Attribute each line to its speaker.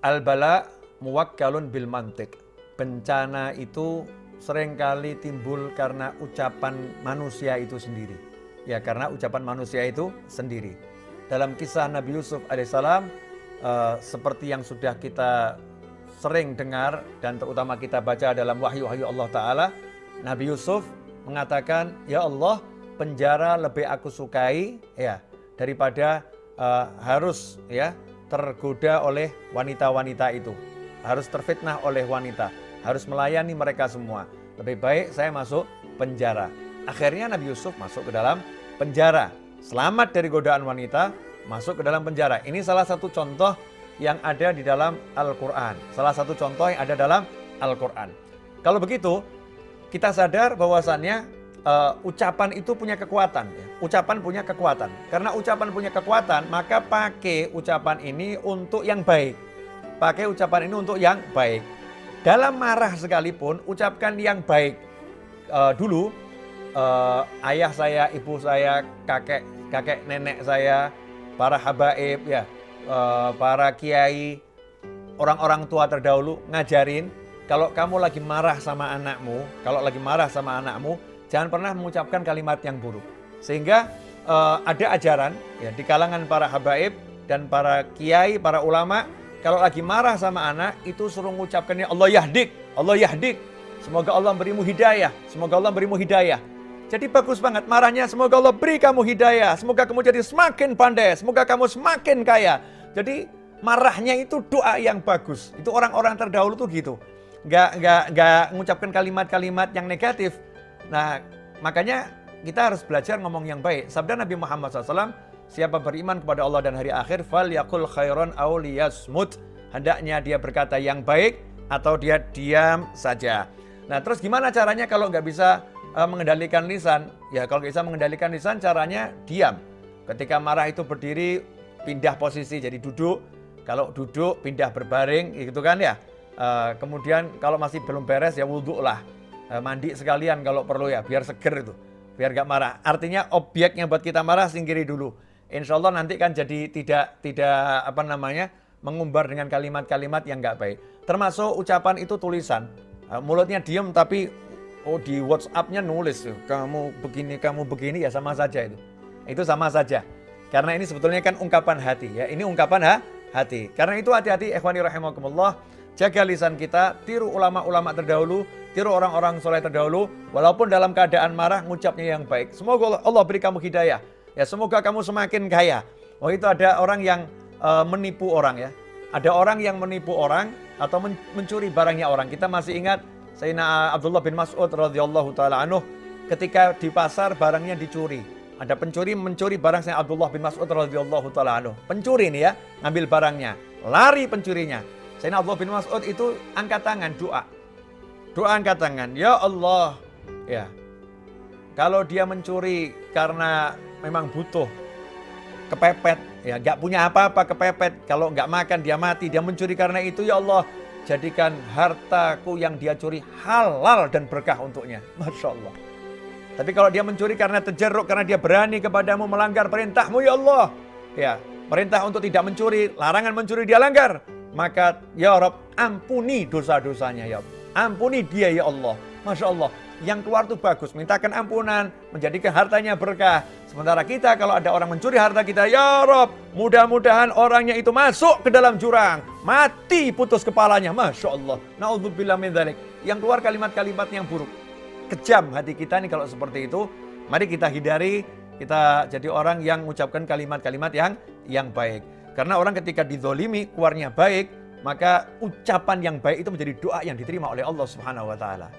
Speaker 1: Al-bala muwakkalun bil mantik. Bencana itu seringkali timbul karena ucapan manusia itu sendiri. Ya, karena ucapan manusia itu sendiri. Dalam kisah Nabi Yusuf alaihissalam, seperti yang sudah kita sering dengar dan terutama kita baca dalam wahyu-wahyu Allah Ta'ala, Nabi Yusuf mengatakan, ya Allah, penjara lebih aku sukai ya daripada harus ya tergoda oleh wanita-wanita itu, harus terfitnah oleh wanita, harus melayani mereka semua. Lebih baik saya masuk penjara. Akhirnya Nabi Yusuf masuk ke dalam penjara, selamat dari godaan wanita, masuk ke dalam penjara. Ini salah satu contoh yang ada di dalam Al-Quran. Salah satu contoh yang ada dalam Al-Quran. Kalau begitu, kita sadar bahwasannya ucapan itu punya kekuatan. Ya. Ucapan punya kekuatan. Karena ucapan punya kekuatan, maka pakai ucapan ini untuk yang baik. Pakai ucapan ini untuk yang baik. Dalam marah sekalipun, ucapkan yang baik. Dulu, ayah saya, ibu saya, kakek nenek saya, para habaib, ya, para kiai, orang-orang tua terdahulu ngajarin, kalau kamu lagi marah sama anakmu, jangan pernah mengucapkan kalimat yang buruk. Sehingga ada ajaran ya di kalangan para habaib dan para kiai, para ulama, kalau lagi marah sama anak itu suruh mengucapkannya Allah yahdik, Allah yahdik. Semoga Allah berimu hidayah, semoga Allah berimu hidayah. Jadi bagus banget marahnya, semoga Allah beri kamu hidayah, semoga kamu jadi semakin pandai, semoga kamu semakin kaya. Jadi marahnya itu doa yang bagus. Itu orang-orang terdahulu tuh gitu. Nggak mengucapkan kalimat-kalimat yang negatif. Nah, makanya kita harus belajar ngomong yang baik. Sabda Nabi Muhammad SAW, siapa beriman kepada Allah dan hari akhir, fal yakul khairon aw liyasmut. Hendaknya dia berkata yang baik atau dia diam saja. Nah, terus gimana caranya kalau nggak bisa mengendalikan lisan? Ya, kalau nggak bisa mengendalikan lisan, caranya diam. Ketika marah itu berdiri, pindah posisi jadi duduk. Kalau duduk, pindah berbaring, gitu kan ya. Kemudian kalau masih belum beres, ya wudhu lah. Mandi sekalian kalau perlu ya, biar seger itu, biar gak marah. Artinya objek yang buat kita marah singkiri dulu. Insya Allah nanti kan jadi tidak mengumbar dengan kalimat-kalimat yang gak baik. Termasuk ucapan itu tulisan. Mulutnya diem tapi di WhatsApp-nya nulis, kamu begini ya sama saja itu. Itu sama saja. Karena ini sebetulnya kan ungkapan hati ya. Ini ungkapan hati. Karena itu hati-hati ikhwani rahimakumullah. Jaga lisan kita, tiru ulama-ulama terdahulu, tiru orang-orang soleh terdahulu, walaupun dalam keadaan marah, ngucapnya yang baik. Semoga Allah beri kamu hidayah. Ya, semoga kamu semakin kaya. Oh, itu ada orang yang menipu orang ya. Ada orang yang menipu orang atau mencuri barangnya orang. Kita masih ingat Sayyidina Abdullah bin Mas'ud radhiyallahu taala anhu ketika di pasar barangnya dicuri. Ada pencuri mencuri barang Sayyidina Abdullah bin Mas'ud radhiyallahu taala anhu. Pencuri nih ya, ngambil barangnya. Lari pencurinya. Sayyidina Abdullah bin Mas'ud itu angkat tangan doa. Doa angkat tangan. Ya Allah. Ya. Kalau dia mencuri karena memang butuh, kepepet, ya gak punya apa-apa, kepepet. Kalau gak makan dia mati. Dia mencuri karena itu, ya Allah, jadikan hartaku yang dia curi halal dan berkah untuknya. Masya Allah. Tapi kalau dia mencuri karena terjeruk, karena dia berani kepadamu melanggar perintahmu, ya Allah. Ya, perintah untuk tidak mencuri, larangan mencuri dia langgar. Maka ya Rabb, ampuni dosa-dosanya ya Allah. Ampuni dia ya Allah. Masya Allah. Yang keluar itu bagus. Mintakan ampunan. Menjadikan hartanya berkah. Sementara kita kalau ada orang mencuri harta kita. Ya Rabb, mudah-mudahan orangnya itu masuk ke dalam jurang. Mati putus kepalanya. Masya Allah. Na'udzubillah min dzalik. Yang keluar kalimat-kalimat yang buruk. Kejam hati kita nih kalau seperti itu. Mari kita hindari. Kita jadi orang yang mengucapkan kalimat-kalimat yang baik. Karena orang ketika dizolimi, keluarnya baik, maka ucapan yang baik itu menjadi doa yang diterima oleh Allah Subhanahu wa Ta'ala.